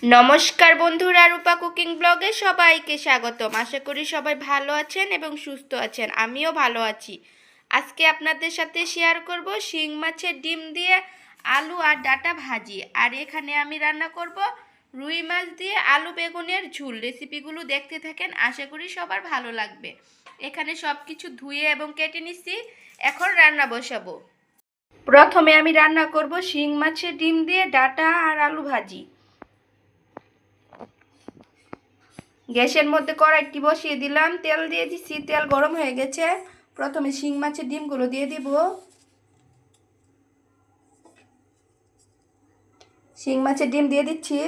নমস্কার বন্ধুরা, রূপা কুকিং ব্লগে সবাইকে স্বাগতম। আশা করি সবাই ভালো আছেন এবং সুস্থ আছেন। আমিও ভালো আছি। আজকে আপনাদের সাথে শেয়ার করব শিং মাছের ডিম দিয়ে আলু আর ডাঁটা ভাজি। আর এখানে আমি রান্না করব রুই মাছ দিয়ে আলু বেগুনের ঝোল। রেসিপিগুলো দেখতে থাকেন, আশা করি সবার ভালো লাগবে। এখানে সব কিছু ধুয়ে এবং কেটে নিচ্ছি, এখন রান্না বসাবো। প্রথমে আমি রান্না করব শিং মাছের ডিম দিয়ে ডাঁটা আর আলু ভাজি। গ্যাসের মধ্যে কড়াইটি বসিয়ে দিলাম, তেল দিয়ে দিচ্ছি, তেল গরম হয়ে গেছে। প্রথমে শিং মাছের ডিমগুলো দিয়ে দিব। শিং মাছের ডিম দিয়ে দিচ্ছি।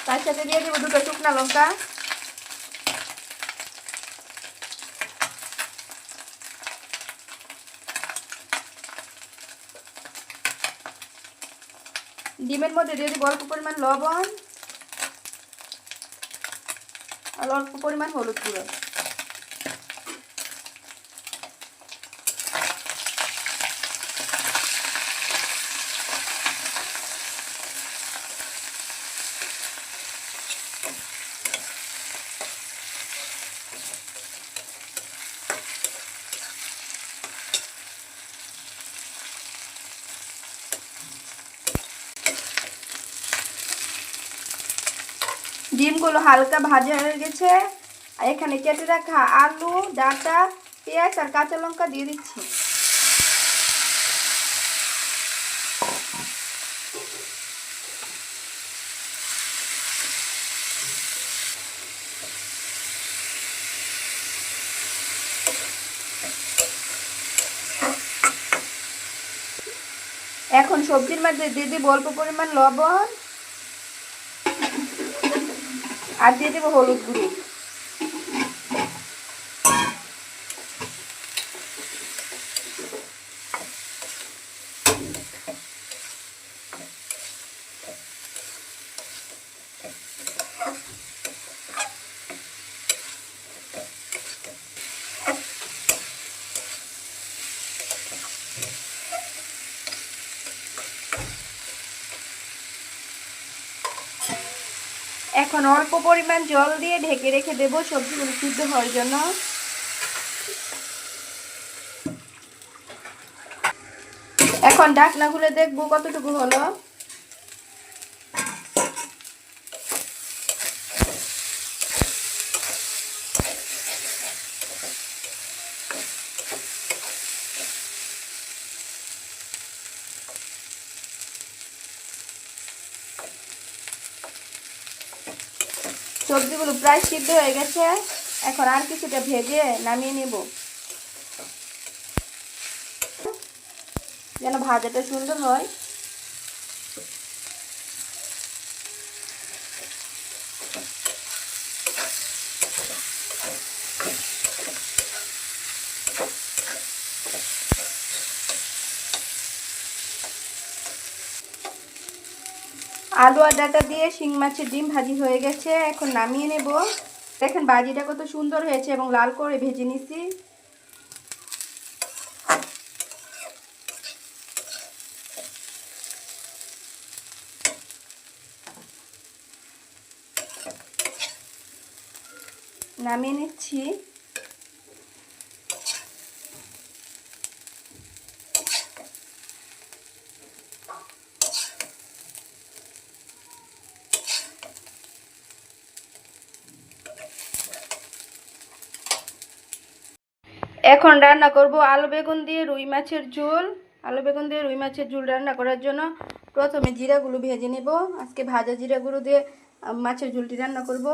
তার সাথে দিয়ে দিব দুটো শুকনো লঙ্কা। ডিমের মধ্যে দিয়ে দিব অল্প পরিমাণ লবণ আর অল্প পরিমাণ হলুদ গুঁড়ো। ডিমগুলো হালকা ভাজা হয়ে গেছে। আর এখানে কেটে রাখা আলু, ডাঁটা, পেঁয়াজ আর কাঁচা লঙ্কা দিয়ে দিচ্ছি। এখন সবজির মধ্যে দিয়ে দিব অল্প পরিমাণ লবণ আর দিয়ে দেবো হলুদ গুঁড়ো। এখন অল্প পরিমাণ জল দিয়ে ঢেকে রেখে দেবো সবজিগুলো সিদ্ধ হওয়ার জন্য। এখন ঢাকনা খুলে দেখবো কতটুকু হলো। সবজিগুলো প্রায় সিদ্ধ হয়ে গেছে। এখন আর কিছুটা ভেজে নামিয়ে নেব, যেন ভাজাটা সুন্দর হয়। আলু আর ডাঁটা দিয়ে শিং মাছের ডিম ভাজি হয়ে গেছে, এখন নামিয়ে নেব। দেখেন ভাজিটা কত সুন্দর হয়েছে এবং লাল করে ভেজে নিছি। নামিয়ে নিচ্ছি। এখন রান্না করব আলু বেগুন দিয়ে রুই মাছের ঝোল। আলু বেগুন দিয়ে রুই মাছের ঝোল রান্না করার জন্য প্রথমে জিরাগুলো ভেজে নেব। আজকে ভাজা জিরাগুলো দিয়ে মাছের ঝোলটি রান্না করব।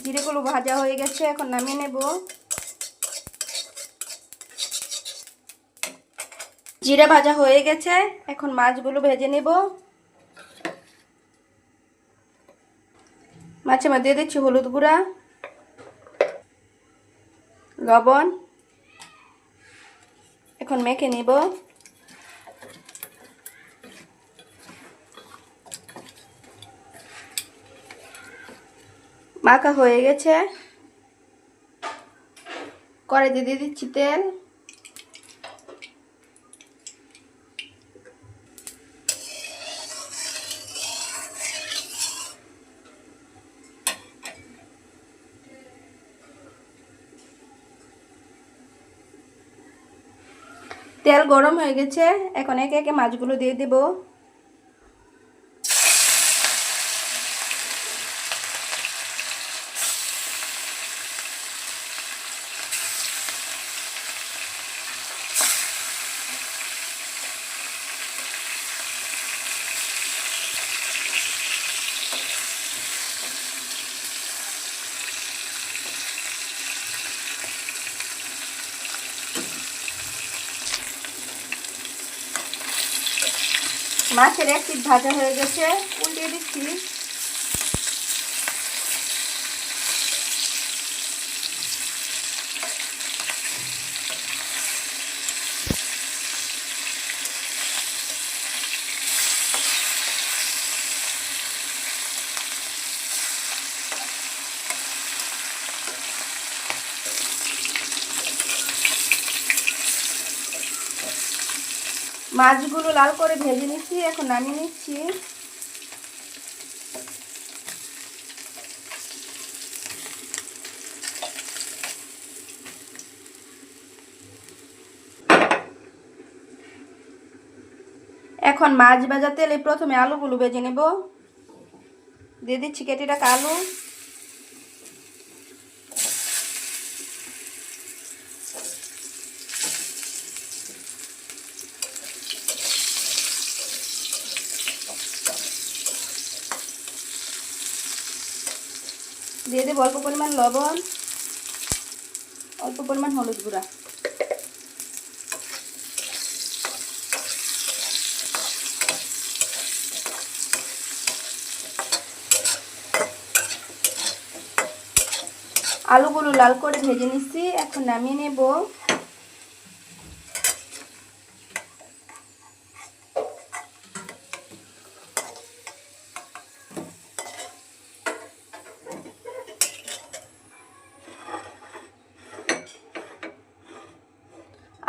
জিরেগুলো ভাজা হয়ে গেছে, এখন নামিয়ে নেব। জিরা ভাজা হয়ে গেছে, এখন মাছগুলো ভেজে নেব। মাছের মধ্যে দিয়ে দিচ্ছি হলুদ গুঁড়া, লবণ। এখন মেখে নিব। মাখা হয়ে গেছে, কড়াইতে দিয়ে দিচ্ছি তেল। তেল গরম হয়ে গেছে, এখন একে একে মাছগুলো দিয়ে দেব। মাছের এক পিঠ ভাজা হয়ে গেছে, উল্টিয়ে দিচ্ছি। মাছগুলো লাল করে ভেজে নিচ্ছি, এখন নামিয়ে নিচ্ছি। এখন মাছ ভাজা তেলে প্রথমে আলুগুলো ভেজে নেব। দিয়ে দিচ্ছি কেটে রাখা আলু। দিয়ে দেব অল্প পরিমাণ লবণ, অল্প পরিমাণ হলুদ গুঁড়া। আলুগুলো লাল করে ভেজে নিচ্ছি, এখন নামিয়ে নেব।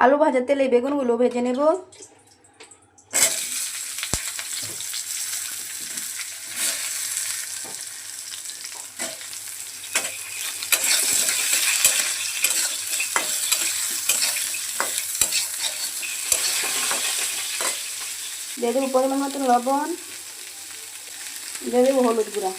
আলু ভাজার তেলে বেগুনগুলো ভেজে নেব। দিয়ে দেবো পরিমাণ মতন লবণ, দিয়ে দেবো হলুদ গুঁড়া।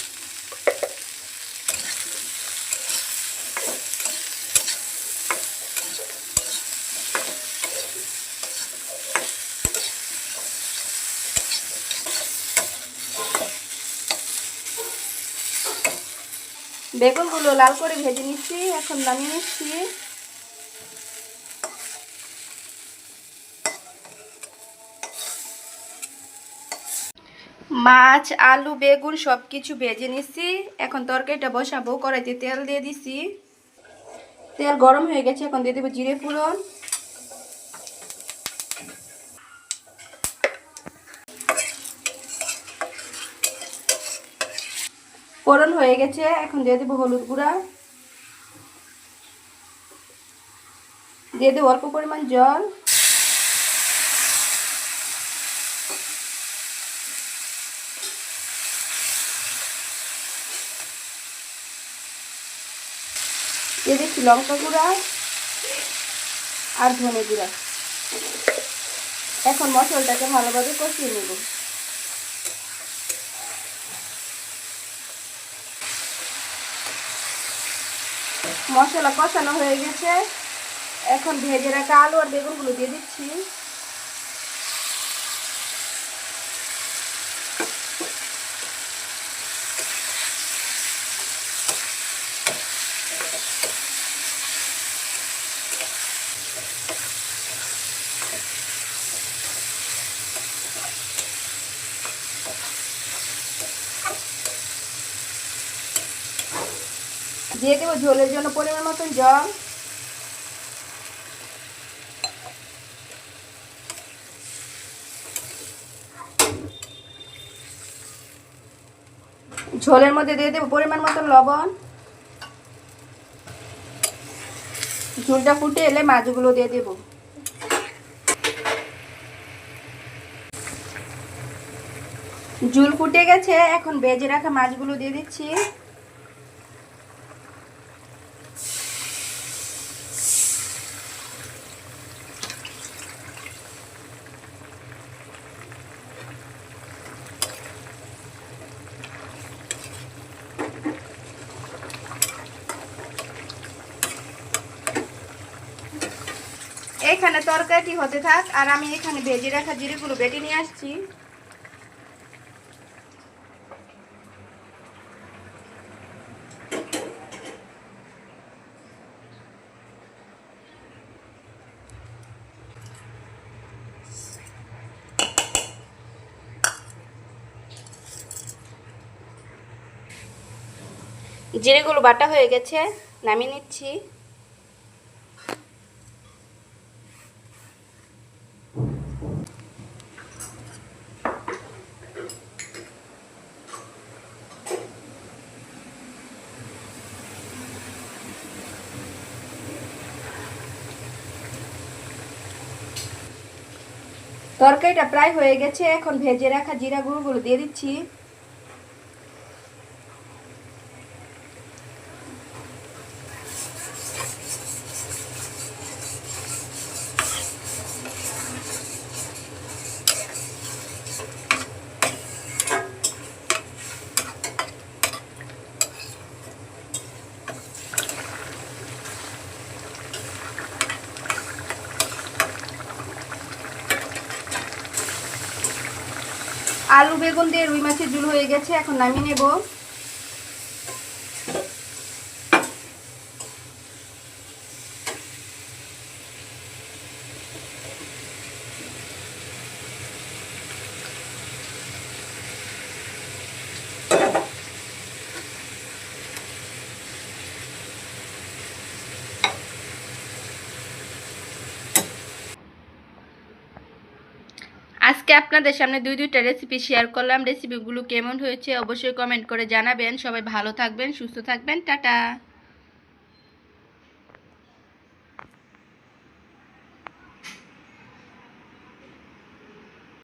বেগুনগুলো লাল করে ভেজে নিচ্ছি, এখন নামিয়ে নিচ্ছি। মাছ, আলু, বেগুন সব কিছু ভেজে নিচ্ছি, এখন তরকারিটা বসাবো। কড়াইতে তেল দিয়ে দিচ্ছি, তেল গরম হয়ে গেছে, এখন দিয়ে দেবো জিরে ফোড়ন। ফোড়ন হয়ে গেছে, এখন দিয়ে দেবো হলুদ গুঁড়া, দিয়ে দেবো অল্প পরিমাণ জল। দিয়ে দিচ্ছি লঙ্কা গুঁড়া আর ধনে গুঁড়া। এখন মশলাটাকে ভালোভাবে কষিয়ে নেব। মশলা কষানো হয়ে গেছে, এখন ভেজে রাখা আলু আর বেগুনগুলো দিয়ে দিচ্ছি। দিয়ে দেবো ঝোলের জন্য পরিমাণ মতন জল। ঝোলের মধ্যে দিয়ে দেবো পরিমাণ মতন লবণ। ঝোলটা ফুটে এলে মাছগুলো দিয়ে দেব। ঝোল ফুটে গেছে, এখন ভেজে রাখা মাছগুলো দিয়ে দিচ্ছি। এখানে তরকারিটি হতে থাক, আর আমি এখানে ভেজে রাখা জিরেগুলো বেটে নিয়ে আসছি। জিরেগুলো বাটা হয়ে গেছে, নামিয়ে নিচ্ছি। তরকারিটা প্রায় হয়ে গেছে, এখন ভেজে রাখা জিরা গুঁড়োগুলো দিয়ে দিচ্ছি। আলু বেগুন দিয়ে রুই মাছের ঝোল হয়ে গেছে, এখন নামিয়ে নেব। আজকে আপনাদের সামনে দুইটা রেসিপি শেয়ার করলাম। রেসিপিগুলো কেমন হয়েছে অবশ্যই কমেন্ট করে জানাবেন। সবাই ভালো থাকবেন, সুস্থ থাকবেন, টাটা।